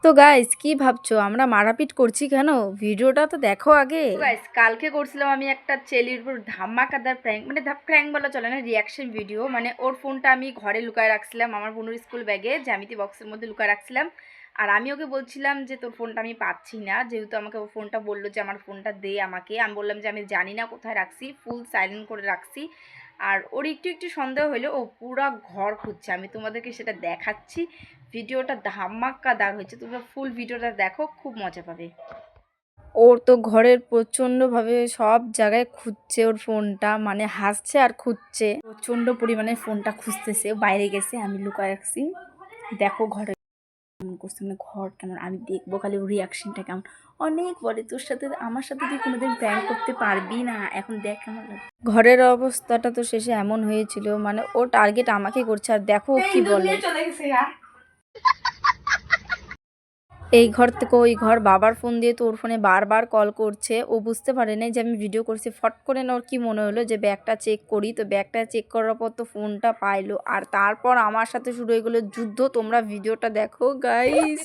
তো গাইস কি ভাবছো আমরা মারাপিট করছি কেন? ভিডিওটা তো দেখো আগে। গাইস কালকে করছিলাম আমি একটা চেলির উপর ধামাকাদার প্র্যাঙ্ক, মানে প্র্যাঙ্ক বলা চলে না, রিয়াকশন ভিডিও। মানে ওর ফোনটা আমি ঘরে লুকায় রাখছিলাম, আমার বোনের স্কুল ব্যাগে জ্যামিতি বক্সের মধ্যে লুকায় রাখছিলাম। আর আমি ওকে বলছিলাম যে তোর ফোনটা আমি পাচ্ছি না, যেহেতু আমাকে ও ফোনটা বললো যে আমার ফোনটা দে আমাকে। আমি বললাম যে আমি জানি না কোথায় রাখছি, ফুল সাইলেন্ট করে রাখছি। আর ওর একটু একটু সন্দেহ হলো, ও পুরা ঘর খুঁজছে। আমি তোমাদেরকে সেটা দেখাচ্ছি। ভিডিওটা ধামাকাদার হয়েছে, তোমরা ফুল ভিডিওটা দেখো, খুব মজা পাবে। ওর তো ঘরের প্রচণ্ডভাবে সব জায়গায় খুঁজছে ওর ফোনটা, মানে হাসছে আর খুঁজছে, প্রচণ্ড পরিমাণে ফোনটা খুঁজতেছে। বাইরে গেছে, আমি লুকায় রাখছি। দেখো ঘরে কেমন করছে, মানে ঘর কেমন, আমি দেখবো খালি ওর রিয়াকশনটা কেমন। অনেক বলে তোর সাথে আমার সাথে তুই কোনোদিন প্র্যাঙ্ক করতে পারবি না, এখন দেখ কেমন লাগে। ঘরের অবস্থাটা তো শেষে এমন হয়েছিল, মানে ও টার্গেট আমাকে করছে। আর দেখো কি বলে, এই ঘর থেকে ওই ঘর বাবার ফোন দিয়ে তো ওর ফোনে বারবার কল করছে। ও বুঝতে পারে নাই যে আমি ভিডিও করছি। ফট করে না ওর কি মনে হলো যে ব্যাগটা চেক করি, তো ব্যাগটা চেক করার পর তো ফোনটা পাইলো। আর তারপর আমার সাথে শুরু হয়ে গেলো যুদ্ধ। তোমরা ভিডিওটা দেখো গাইস।